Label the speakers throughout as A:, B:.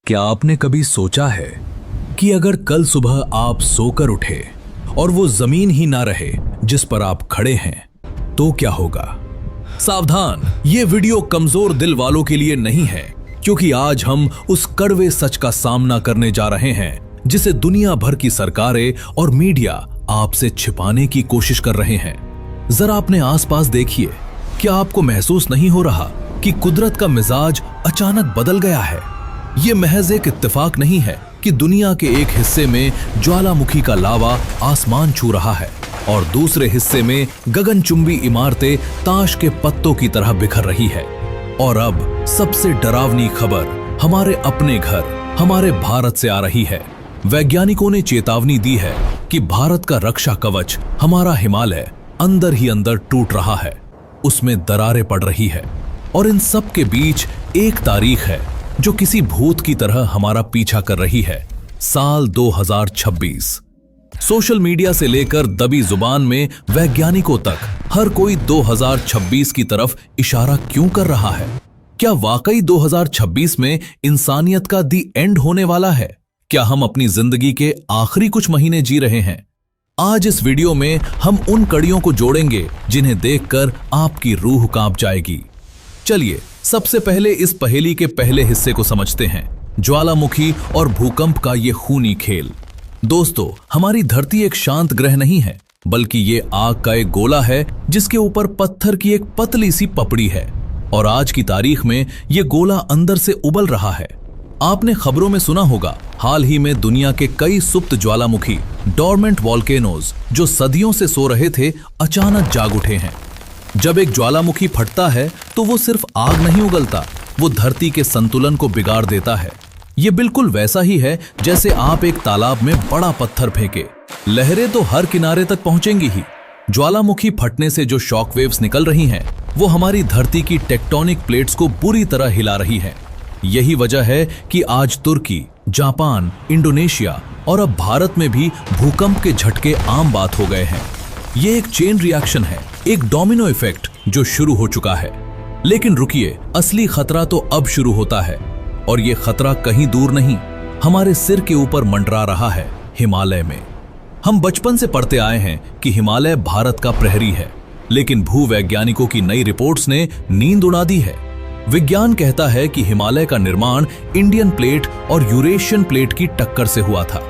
A: क्या आपने कभी सोचा है कि अगर कल सुबह आप सोकर उठे और वो जमीन ही ना रहे जिस पर आप खड़े हैं तो क्या होगा? सावधान, ये वीडियो कमजोर दिल वालों के लिए नहीं है, क्योंकि आज हम उस कड़वे सच का सामना करने जा रहे हैं जिसे दुनिया भर की सरकारें और मीडिया आपसे छिपाने की कोशिश कर रहे हैं। जरा अपने आसपास देखिए, क्या आपको महसूस नहीं हो रहा कि कुदरत का मिजाज अचानक बदल गया है? ये महज एक इत्तेफाक नहीं है कि दुनिया के एक हिस्से में ज्वालामुखी का लावा आसमान छू रहा है और दूसरे हिस्से में गगनचुंबी इमारतें ताश के पत्तों की तरह बिखर रही है। और अब सबसे डरावनी खबर हमारे अपने घर, हमारे भारत से आ रही है। वैज्ञानिकों ने चेतावनी दी है कि भारत का रक्षा कवच, हमारा हिमालय, अंदर ही अंदर टूट रहा है, उसमें दरारें पड़ रही है। और इन सब के बीच एक तारीख है जो किसी भूत की तरह हमारा पीछा कर रही है, साल 2026। सोशल मीडिया से लेकर दबी जुबान में वैज्ञानिकों तक हर कोई 2026 की तरफ इशारा क्यों कर रहा है? क्या वाकई 2026 में इंसानियत का दी एंड होने वाला है? क्या हम अपनी जिंदगी के आखिरी कुछ महीने जी रहे हैं? आज इस वीडियो में हम उन कड़ियों को जोड़ेंगे जिन्हें देखकर आपकी रूह कांप जाएगी। चलिए सबसे पहले इस पहेली के पहले हिस्से को समझते हैं, ज्वालामुखी और भूकंप का ये खूनी खेल। दोस्तों, हमारी धरती एक शांत ग्रह नहीं है, बल्कि ये आग का एक गोला है जिसके ऊपर पत्थर की एक पतली सी पपड़ी है। और आज की तारीख में ये गोला अंदर से उबल रहा है। आपने खबरों में सुना होगा, हाल ही में दुनिया के कई सुप्त ज्वालामुखी, डोरमेंट वॉल्केनोज, जो सदियों से सो रहे थे, अचानक जाग उठे हैं। जब एक ज्वालामुखी फटता है तो वो सिर्फ आग नहीं उगलता, वो धरती के संतुलन को बिगाड़ देता है। ये बिल्कुल वैसा ही है जैसे आप एक तालाब में बड़ा पत्थर फेंके, लहरें तो हर किनारे तक पहुंचेंगी ही। ज्वालामुखी फटने से जो शॉक वेव्स निकल रही हैं, वो हमारी धरती की टेक्टोनिक प्लेट्स को बुरी तरह हिला रही हैं। यही वजह है कि आज तुर्की, जापान, इंडोनेशिया और अब भारत में भी भूकंप के झटके आम बात हो गए हैं। ये एक चेन रिएक्शन है, एक डोमिनो इफेक्ट जो शुरू हो चुका है। लेकिन रुकिए, असली खतरा तो अब शुरू होता है। और ये खतरा कहीं दूर नहीं, हमारे सिर के ऊपर मंडरा रहा है, हिमालय में। हम बचपन से पढ़ते आए हैं कि हिमालय भारत का प्रहरी है, लेकिन भूवैज्ञानिकों की नई रिपोर्ट्स ने नींद उड़ा दी है। विज्ञान कहता है कि हिमालय का निर्माण इंडियन प्लेट और यूरेशियन प्लेट की टक्कर से हुआ था।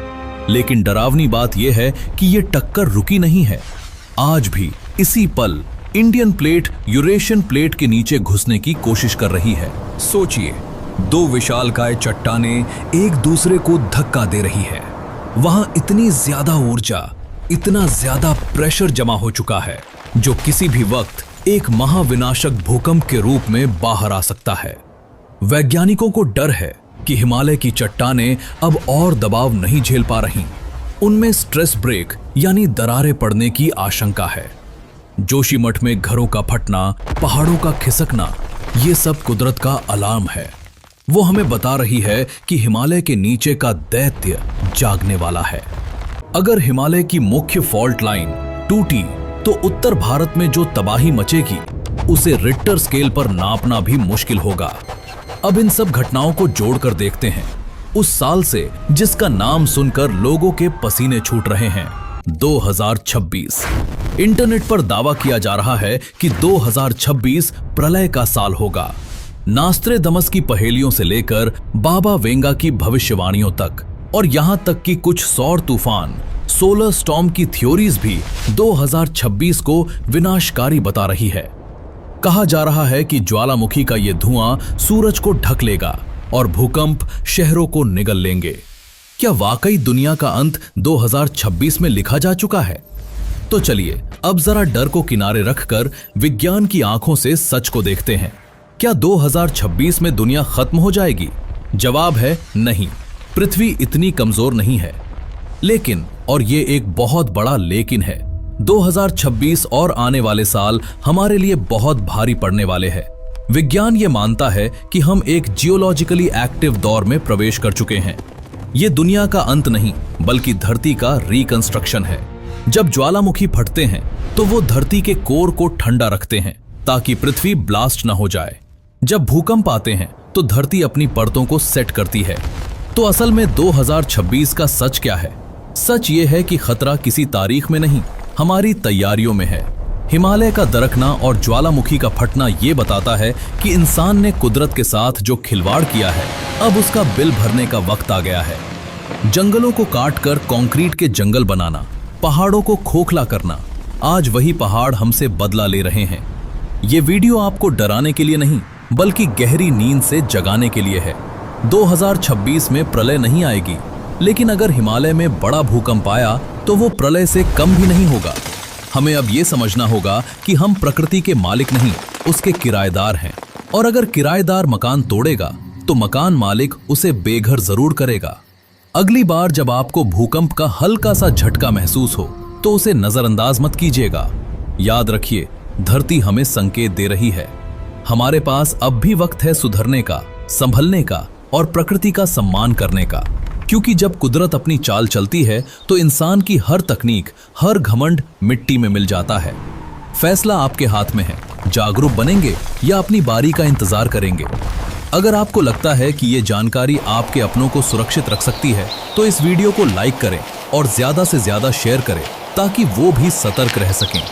A: लेकिन डरावनी बात यह है कि यह टक्कर रुकी नहीं है। आज भी इसी पल इंडियन प्लेट यूरेशियन प्लेट के नीचे घुसने की कोशिश कर रही है। सोचिए, दो विशालकाय चट्टानें एक दूसरे को धक्का दे रही है। वहां इतनी ज्यादा ऊर्जा, इतना ज्यादा प्रेशर जमा हो चुका है जो किसी भी वक्त एक महाविनाशक भूकंप के रूप में बाहर आ सकता है। वैज्ञानिकों को डर है कि हिमालय की चट्टानें अब और दबाव नहीं झेल पा रही। उनमें स्ट्रेस ब्रेक यानी दरारें पड़ने की आशंका है। जोशीमठ में घरों का फटना, पहाड़ों का खिसकना, ये सब कुदरत का अलार्म है। वो हमें बता रही है कि हिमालय के नीचे का दैत्य जागने वाला है। अगर हिमालय की मुख्य फॉल्ट लाइन टूटी तो उत्तर भारत में जो तबाही मचेगी उसे रिक्टर स्केल पर नापना भी मुश्किल होगा। अब इन सब घटनाओं को जोड़कर देखते हैं उस साल से जिसका नाम सुनकर लोगों के पसीने छूट रहे हैं, 2026। इंटरनेट पर दावा किया जा रहा है कि 2026 प्रलय का साल होगा। नास्त्रेदमस की पहेलियों से लेकर बाबा वेंगा की भविष्यवाणियों तक, और यहां तक कि कुछ सौर तूफान, सोलर स्टॉर्म की थ्योरीज भी 2026 को विनाशकारी बता रही है। कहा जा रहा है कि ज्वालामुखी का ये धुआं सूरज को ढक लेगा और भूकंप शहरों को निगल लेंगे। क्या वाकई दुनिया का अंत 2026 में लिखा जा चुका है? तो चलिए अब जरा डर को किनारे रखकर विज्ञान की आंखों से सच को देखते हैं। क्या 2026 में दुनिया खत्म हो जाएगी? जवाब है नहीं, पृथ्वी इतनी कमजोर नहीं है। लेकिन, और ये एक बहुत बड़ा लेकिन है, 2026 और आने वाले साल हमारे लिए बहुत भारी पड़ने वाले हैं। विज्ञान ये मानता है कि हम एक जियोलॉजिकली एक्टिव दौर में प्रवेश कर चुके हैं। ये दुनिया का अंत नहीं, बल्कि धरती का रिकंस्ट्रक्शन है। जब ज्वालामुखी फटते हैं तो वो धरती के कोर को ठंडा रखते हैं ताकि पृथ्वी ब्लास्ट न हो जाए। जब भूकंप आते हैं तो धरती अपनी परतों को सेट करती है तो असल में 2026 का सच क्या है? सच ये है कि खतरा किसी तारीख में नहीं, हमारी तैयारियों में है। हिमालय का दरकना और ज्वालामुखी का फटना ये बताता है कि इंसान ने कुदरत के साथ जो खिलवाड़ किया है, अब उसका बिल भरने का वक्त आ गया है। जंगलों को काटकर कंक्रीट के जंगल बनाना, पहाड़ों को खोखला करना, आज वही पहाड़ हमसे बदला ले रहे हैं। ये वीडियो आपको डराने के लिए नहीं, बल्कि गहरी नींद से जगाने के लिए है। 2026 में प्रलय नहीं आएगी, लेकिन अगर हिमालय में बड़ा भूकंप आया तो वो प्रलय से कम भी नहीं होगा। हमें अब ये समझना होगा कि हम प्रकृति के मालिक नहीं, उसके किराएदार हैं। और अगर किराएदार मकान तोड़ेगा तो मकान मालिक उसे बेघर जरूर करेगा। अगली बार जब आपको भूकंप का हल्का सा झटका महसूस हो तो उसे नजरअंदाज मत कीजिएगा। याद रखिए, धरती हमें संकेत दे रही है। हमारे पास अब भी वक्त है सुधरने का, संभलने का और प्रकृति का सम्मान करने का। क्योंकि जब कुदरत अपनी चाल चलती है तो इंसान की हर तकनीक, हर घमंड मिट्टी में मिल जाता है। फैसला आपके हाथ में है, जागरूक बनेंगे या अपनी बारी का इंतजार करेंगे। अगर आपको लगता है कि ये जानकारी आपके अपनों को सुरक्षित रख सकती है तो इस वीडियो को लाइक करें और ज्यादा से ज्यादा शेयर करें, ताकि वो भी सतर्क रह सकें।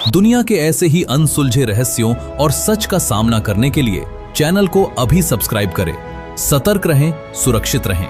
A: दुनिया के ऐसे ही अनसुलझे रहस्यों और सच का सामना करने के लिए चैनल को अभी सब्सक्राइब करें। सतर्क रहें, सुरक्षित रहें।